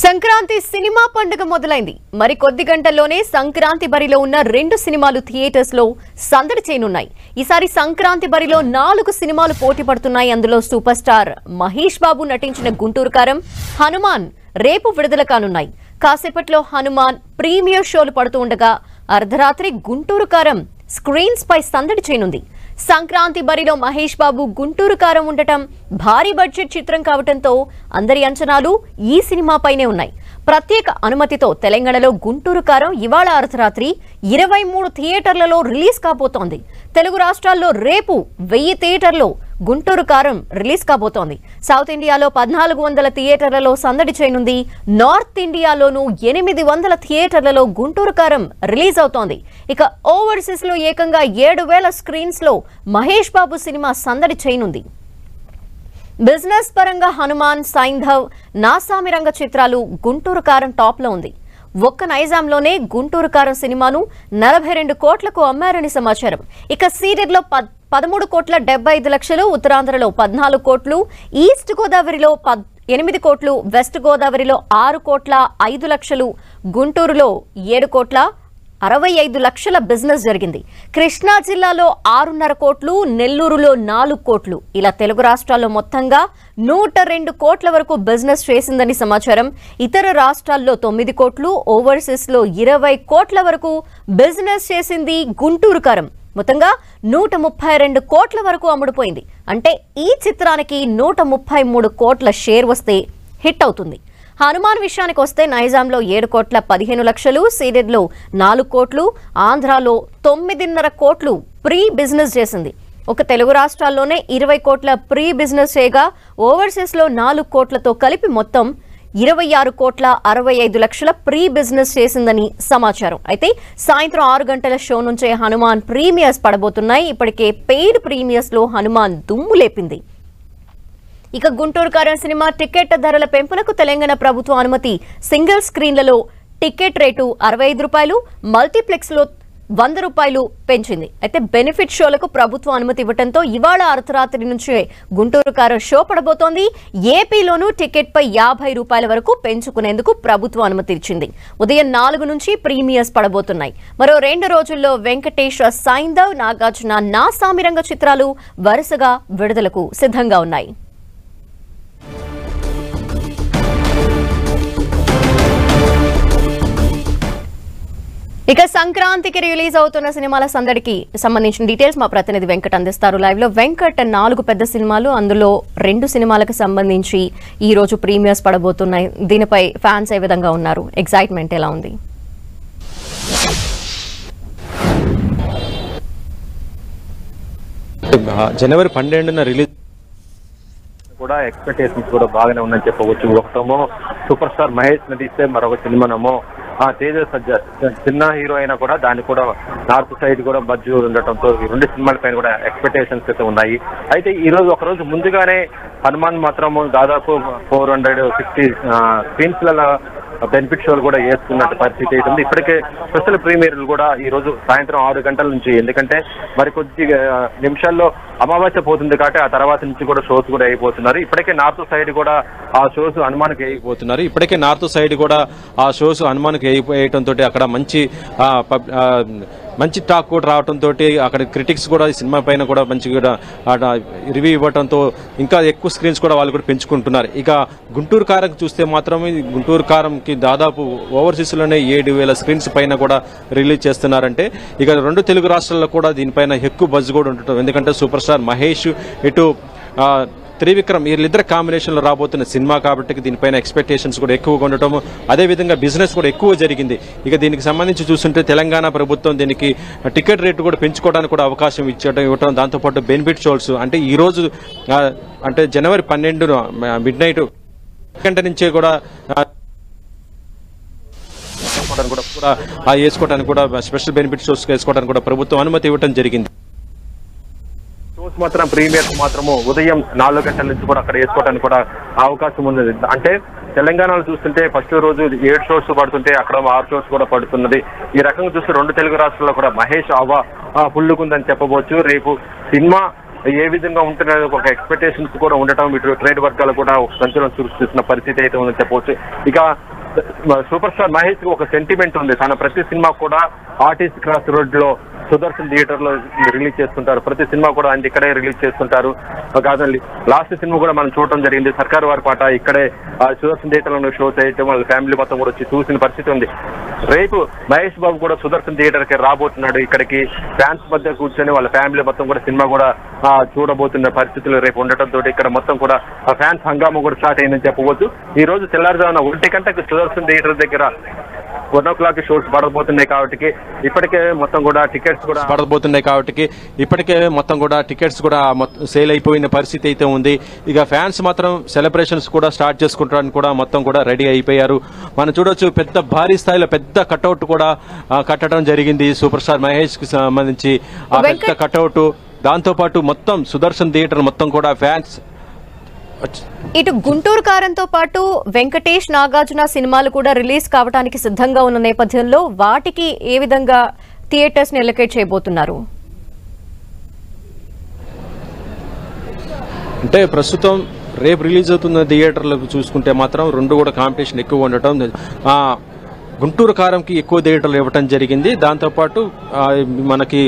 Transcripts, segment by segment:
Sankranti cinema పండుగ మొదలైంది. మరి కొద్ది గంటల్లోనే సంక్రాంతి బరిలో ఉన్న 2 సినిమాలు థియేటర్స్ లో సందడి చేయనున్నాయి. ఈసారి సంక్రాంతి బరిలో 4 సినిమాలు పోటీ పడుతున్నాయి. అందులో సూపర్ స్టార్ మహేష్ బాబు నటించిన గుంటూరు కారం, హనుమాన్ రేపు విడుదల కానున్నాయి. కాసేపట్లో హనుమాన్ ప్రీమియర్ షోలు పడుతూ ఉండగా అర్ధరాత్రి గుంటూరు కారం స్క్రీన్స్ పై సందడి చేయనుంది. సంక్రాంతి బరిలో మహేష్ బాబు గుంటూరు కారం ఉండటం భారీ బడ్జెట్ చిత్రం కావడంతో అందరి అంచనాలు ఈ సినిమాపైనే ఉన్నాయి. ప్రత్యేక అనుమతితో తెలంగాణలో గుంటూరు కారం ఇవాళ అర్ధరాత్రి 23 థియేటర్లలో రిలీజ్ కాబోతోంది. తెలుగు రాష్ట్రాల్లో రేపు 1000 థియేటర్లో గుంటూరు కారం రిలీజ్ కాబోతోంది. సౌత్ ఇండియాలో 1400 థియేటర్లలో సందడి చేయనుంది. నార్త్ ఇండియాలోనూ 800 థియేటర్లలో గుంటూరు కారం రిలీజ్ అవుతోంది. ఇక ఓవర్సీస్ లో ఏకంగా 7000 స్క్రీన్స్ లో మహేష్ బాబు సినిమా సందడి చేయనుంది. బిజినెస్ పరంగా హనుమాన్, సైంధవ్, నాసామి రంగ చిత్రాలు గుంటూరు కారం టాప్ లో ఉంది. ఒక్క నైజాంలోనే గుంటూరు కారం సినిమాను 42 కోట్లకు అమ్మారని సమాచారం. ఇక సీడెడ్లో 13,75,00,000, ఉత్తరాంధ్రలో 14 కోట్లు, ఈస్ట్ గోదావరిలో 8 కోట్లు, వెస్ట్ గోదావరిలో 6,05,00,000, గుంటూరులో 7,65,00,000 బిజినెస్ జరిగింది. కృష్ణా జిల్లాలో 6.5 కోట్లు, నెల్లూరులో 4 కోట్లు, ఇలా తెలుగు రాష్ట్రాల్లో మొత్తంగా 102 కోట్ల వరకు బిజినెస్ చేసిందని సమాచారం. ఇతర రాష్ట్రాల్లో 9 కోట్లు, ఓవర్సీస్ లో 20 కోట్ల వరకు బిజినెస్ చేసింది గుంటూరు కారం. మొత్తంగా 132 కోట్ల వరకు అమ్ముడుపోయింది. అంటే ఈ చిత్రానికి 133 కోట్ల షేర్ వస్తే హిట్ అవుతుంది. హనుమాన్ విషయానికి వస్తే నైజాంలో 7,15,00,000, సీడెడ్లో 4 కోట్లు, ఆంధ్రాలో 9.5 కోట్లు ప్రీ బిజినెస్ చేసింది. ఒక తెలుగు రాష్ట్రాల్లోనే 20 కోట్ల ప్రీ బిజినెస్ చేయగా ఓవర్సీస్ లో 4 కోట్లతో కలిపి మొత్తం 26,65,00,000 ప్రీ బిజినెస్ చేసిందని సమాచారం. అయితే సాయంత్రం 6 గంటల షో నుంచే హనుమాన్ ప్రీమియర్స్ పడబోతున్నాయి. ఇప్పటికే పెయిడ్ ప్రీమియర్స్ లో హనుమాన్ దుమ్ము లేపింది. ఇక గుంటూరు కారం సినిమా టికెట్ ధరల పెంపునకు తెలంగాణ ప్రభుత్వం అనుమతి. సింగిల్ స్క్రీన్లలో టికెట్ రేటు 65 రూపాయలు, మల్టీప్లెక్స్ లో 100 రూపాయలు పెంచింది. అయితే బెనిఫిట్ షోలకు ప్రభుత్వం అనుమతి ఇవ్వడంతో ఇవాళ అర్ధరాత్రి నుంచే గుంటూరు కారం షో పడబోతోంది. ఏపీలోనూ టికెట్ పై 50 రూపాయల వరకు పెంచుకునేందుకు ప్రభుత్వం అనుమతి ఇచ్చింది. ఉదయం 4 నుంచి ప్రీమియర్స్ పడబోతున్నాయి. మరో 2 రోజుల్లో వెంకటేష్, సైంధవ్, నాగార్జున, నాసామి రంగ చిత్రాలు వరుసగా విడుదలకు సిద్ధంగా ఉన్నాయి. ఇక సంక్రాంతికి రిలీజ్ అవుతున్న సినిమాల సందడికి సంబంధించిన డీటెయిల్స్ మా ప్రతినిధి వెంకట్ అందిస్తారు లైవ్ లో. వెంకట్, 4 పెద్ద సినిమాలు, అందులో 2 సినిమాలకు సంబంధించి ఈ రోజు ప్రీమియర్స్ పడబోతున్నాయి. దీనిపై ఫ్యాన్స్ ఏ విధంగా ఉన్నారు? ఎక్సైట్మెంట్ ఎలా ఉంది? జనవరి 12న రిలీజ్ కూడా ఎక్స్పెక్టేషన్స్ కూడా బాగానే ఉన్నాయని చెప్పవచ్చు. ఒకటేమో సూపర్ స్టార్ మహేష్ నటిస్తే, మరొక సినిమానేమో తేజ సజ్జ చిన్న హీరో అయినా కూడా దాన్ని కూడా నార్త్ సైడ్ కూడా బడ్జెట్ ఉండటంతో ఈ 2 సినిమాల పైన కూడా ఎక్స్పెక్టేషన్స్ అయితే ఉన్నాయి. అయితే ఈ రోజు ఒకరోజు ముందుగానే హనుమాన్ మాత్రం దాదాపు 460 స్క్రీన్స్లలో బెనిఫిట్ షోలు కూడా వేసుకున్నట్టు పరిస్థితి అవుతుంది. ఇప్పటికే స్పెషల్ ప్రీమియర్లు కూడా ఈ రోజు సాయంత్రం 6 గంటల నుంచి, ఎందుకంటే మరి కొద్ది నిమిషాల్లో అమావాస్య పోతుంది కాబట్టి ఆ తర్వాత నుంచి కూడా షోస్ కూడా అయిపోతున్నారు. ఇప్పటికే నార్త్ సైడ్ కూడా ఆ షోస్ హనుమాన్కి అయిపోతున్నారు. ఇప్పటికే నార్త్ సైడ్ కూడా ఆ షోస్ హనుమాన్కి అయిపోయటంతో అక్కడ మంచి టాక్ కూడా రావడంతో అక్కడ క్రిటిక్స్ కూడా ఈ సినిమా పైన కూడా మంచిగా రివ్యూ ఇవ్వడంతో ఇంకా ఎక్కువ స్క్రీన్స్ కూడా వాళ్ళు కూడా పెంచుకుంటున్నారు. ఇక గుంటూరు కారం చూస్తే మాత్రం గుంటూరు కారంకి దాదాపు ఓవర్సీస్లోనే 7,000 స్క్రీన్స్ పైన కూడా రిలీజ్ చేస్తున్నారంటే ఇక 2 తెలుగు రాష్ట్రాల్లో కూడా దీనిపైన ఎక్కువ బజ్ కూడా ఉండటం. ఎందుకంటే సూపర్ స్టార్ మహేష్, ఇటు త్రివిక్రమ్, వీళ్ళిద్దరు కాంబినేషన్లో రాబోతున్న సినిమా కాబట్టి దీనిపైన ఎక్స్పెక్టేషన్స్ కూడా ఎక్కువగా ఉండటం, అదేవిధంగా బిజినెస్ కూడా ఎక్కువ జరిగింది. ఇక దీనికి సంబంధించి చూస్తుంటే తెలంగాణ ప్రభుత్వం దీనికి టికెట్ రేటు కూడా పెంచుకోవడానికి కూడా అవకాశం ఇవ్వటం, దాంతోపాటు బెనిఫిట్ షోస్ అంటే ఈ రోజు అంటే జనవరి 12న మిడ్ నైట్ గంట నుంచే కూడా వేసుకోవడానికి కూడా స్పెషల్ బెనిఫిట్ షోస్ వేసుకోవడానికి కూడా ప్రభుత్వం అనుమతి ఇవ్వడం జరిగింది. షోస్ మాత్రం ప్రీమియర్స్ మాత్రము ఉదయం 4 గంటల నుంచి కూడా అక్కడ వేసుకోవడానికి కూడా అవకాశం ఉంది. అంటే తెలంగాణలో చూస్తుంటే ఫస్ట్ రోజు 7 షోస్ పడుతుంటే అక్కడ 6 షోస్ కూడా పడుతున్నది. ఈ రకంగా చూస్తే 2 తెలుగు రాష్ట్రాల్లో కూడా మహేష్ ఫుల్లుకుందని చెప్పవచ్చు. రేపు సినిమా ఏ విధంగా ఉంటున్నది ఒక ఎక్స్పెక్టేషన్స్ కూడా ఉండటం ఇటు ట్రేడ్ వర్గాలు కూడా ఒక సంచలనం సృష్టిస్తున్న పరిస్థితి అయితే ఉందని చెప్పవచ్చు. ఇక సూపర్ స్టార్ మహేష్ కి ఒక సెంటిమెంట్ ఉంది. తన ప్రతి సినిమా కూడా ఆర్టిస్ట్ క్రాస్ రోడ్ లో సుదర్శన్ థియేటర్ లో రిలీజ్ చేస్తుంటారు. ప్రతి సినిమా కూడా ఆయన ఇక్కడే రిలీజ్ చేస్తుంటారు. కాదండి, లాస్ట్ సినిమా కూడా మనం చూడటం జరిగింది. సర్కార్ వారి పాట ఇక్కడే సుదర్శన్ థియేటర్ లో షో చేయటం, వాళ్ళ ఫ్యామిలీ మొత్తం కూడా వచ్చి చూసిన పరిస్థితి ఉంది. రేపు మహేష్ బాబు కూడా సుదర్శన్ థియేటర్ కి రాబోతున్నాడు. ఇక్కడికి ఫ్యాన్స్ మధ్య కూర్చొని వాళ్ళ ఫ్యామిలీ మొత్తం కూడా సినిమా కూడా చూడబోతున్న పరిస్థితులు రేపు ఉండటంతో ఇక్కడ మొత్తం కూడా ఫ్యాన్స్ హంగామా కూడా స్టార్ట్ అయిందని చెప్పవచ్చు. ఈ రోజు తెల్లారుజామున 1 గంటకు సుదర్శన్ థియేటర్ దగ్గర 1 o'clock షోస్ పడబోతున్నాయి కాబట్టి ఇప్పటికే మొత్తం కూడా టికెట్స్ కూడా సేల్ అయిపోయిన పరిస్థితి అయితే ఉంది. ఇక ఫ్యాన్స్ మాత్రం సెలబ్రేషన్స్ కూడా స్టార్ట్ చేసుకుంటారని కూడా మొత్తం కూడా రెడీ అయిపోయారు. మనం చూడొచ్చు, పెద్ద భారీ స్థాయిలో పెద్ద కట్అవుట్ కూడా కట్టడం జరిగింది సూపర్ స్టార్ మహేష్ కి సంబంధించి. ఆ పెద్ద కట్అవుట్ దాంతో పాటు మొత్తం సుదర్శన్ థియేటర్ మొత్తం కూడా ఫ్యాన్స్. ఇటు గుంటూరు కారంతో పాటు వెంకటేష్, నాగార్జున సినిమాలు కూడా రిలీజ్ కావడానికి సిద్ధంగా ఉన్న నేపథ్యంలో వాటికి ఏ విధంగా థియేటర్స్ ని ఎలకేట్ చేయబోతున్నారు? అంటే ప్రస్తుతం రేపు రిలీజ్ అవుతున్న థియేటర్లకు చూసుకుంటే మాత్రం రెండు కూడా కాంపిటీషన్ ఎక్కువ ఉండటం, గుంటూరు కారంకి ఎక్కువ థియేటర్లు ఇవ్వటం జరిగింది. దాంతోపాటు మనకి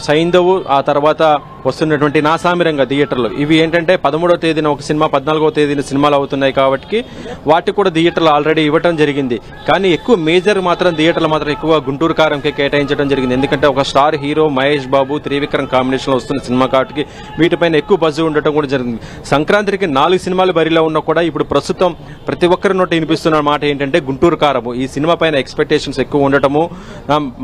సైంధవ్, ఆ తర్వాత వస్తున్నటువంటి నాసామిరంగ థియేటర్లు, ఇవి ఏంటంటే 13వ తేదీన ఒక సినిమా, 14వ తేదీన సినిమాలు అవుతున్నాయి కాబట్టి వాటికి కూడా థియేటర్లు ఆల్రెడీ ఇవ్వటం జరిగింది. కానీ ఎక్కువ మేజర్ మాత్రం థియేటర్లు మాత్రం ఎక్కువ గుంటూరు కారంకి కేటాయించడం జరిగింది. ఎందుకంటే ఒక star hero Mahesh Babu, Trivikram combination లో వస్తున్న సినిమా కాబట్టి వీటిపైన ఎక్కువ బజ్ ఉండటం కూడా జరిగింది. సంక్రాంతికి 4 సినిమాలు బరిలో ఉన్నా కూడా ఇప్పుడు ప్రస్తుతం ప్రతి ఒక్కరి నోటి వినిపిస్తున్న మాట ఏంటంటే గుంటూరు కారము. ఈ సినిమా పైన ఎక్స్పెక్టేషన్స్ ఎక్కువ ఉండటము,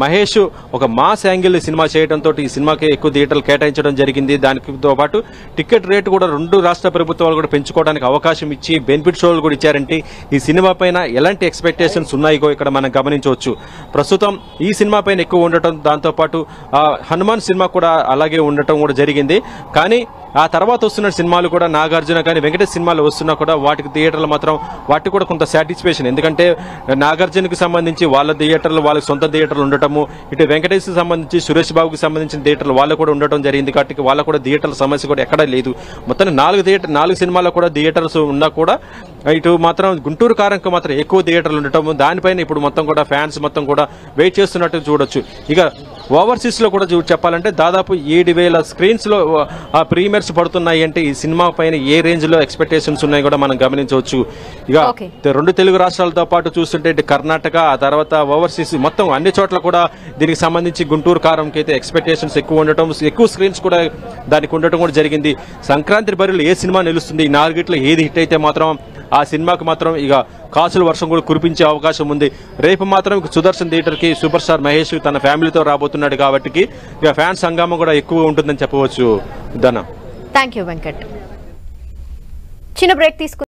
మహేష్ ఒక మాస్ యాంగిల్ సినిమా చేయడంతో ఈ సినిమాకి ఎక్కువ థియేటర్లు కేటాయించడం జరిగింది. దానితో పాటు టికెట్ రేటు కూడా 2 రాష్ట్ర ప్రభుత్వాలు కూడా పెంచుకోవడానికి అవకాశం ఇచ్చి బెనిఫిట్ షోలు కూడా ఇచ్చారంటే ఈ సినిమా పైన ఎలాంటి ఎక్స్పెక్టేషన్స్ ఉన్నాయో ఇక్కడ మనం గమనించవచ్చు. ప్రస్తుతం ఈ సినిమా పైన ఎక్కువ ఉండటం, దాంతో పాటు హనుమాన్ సినిమా కూడా అలాగే ఉండటం కూడా జరిగింది. కానీ ఆ తర్వాత వస్తున్న సినిమాలు కూడా నాగార్జున కానీ వెంకటేష్ సినిమాలు వస్తున్నా కూడా వాటికి థియేటర్లు మాత్రం వాటికి కూడా కొంత సాటిస్ఫాక్షన్. ఎందుకంటే నాగార్జునకి సంబంధించి వాళ్ళ థియేటర్లు, వాళ్ళకి సొంత థియేటర్లు ఉండటము, ఇటు వెంకటేష్కి సంబంధించి సురేష్ బాబుకి సంబంధించిన థియేటర్లు వాళ్ళు కూడా ఉండటం జరిగింది. కాబట్టి వాళ్ళకు కూడా థియేటర్ల సమస్య కూడా ఎక్కడా లేదు. మొత్తం 4 సినిమాల్లో కూడా థియేటర్స్ ఉన్నా కూడా ఇటు మాత్రం గుంటూరు కారంకి మాత్రం ఎక్కువ థియేటర్లు ఉండటము, దానిపైన ఇప్పుడు మొత్తం కూడా ఫ్యాన్స్ మొత్తం కూడా వెయిట్ చేస్తున్నట్టు చూడొచ్చు. ఇక ఓవర్సీస్ లో కూడా చెప్పాలంటే దాదాపు 7,000 స్క్రీన్స్ లో ప్రీమియర్స్ పడుతున్నాయి. అంటే ఈ సినిమా పైన ఏ రేంజ్ లో ఎక్స్పెక్టేషన్స్ ఉన్నాయి కూడా మనం గమనించవచ్చు. ఇక 2 తెలుగు రాష్ట్రాలతో పాటు చూస్తుంటే ఇటు కర్ణాటక, ఆ తర్వాత ఓవర్సీస్ మొత్తం అన్ని చోట్ల కూడా దీనికి సంబంధించి గుంటూరు కారంకి అయితే ఎక్స్పెక్టేషన్స్ ఎక్కువ ఉండటం, ఎక్కువ స్క్రీన్స్ కూడా దానికి ఉండటం కూడా జరిగింది. సంక్రాంతి బరిలో ఏ సినిమా నిలుస్తుంది, ఈ 4 ఏది హిట్ అయితే మాత్రం ఆ సినిమాకి మాత్రం ఇక కాసుల వర్షం కూడా కురిపించే అవకాశం ఉంది. రేపు మాత్రం సుదర్శన్ థియేటర్ కి సూపర్ స్టార్ మహేష్ తన ఫ్యామిలీతో రాబోతున్నాడు కాబట్టి ఇక ఫ్యాన్స్ హంగామా కూడా ఎక్కువ ఉంటుందని చెప్పవచ్చు. ధన. Thank you Venkat. చిన్న బ్రేక్ తీసుకు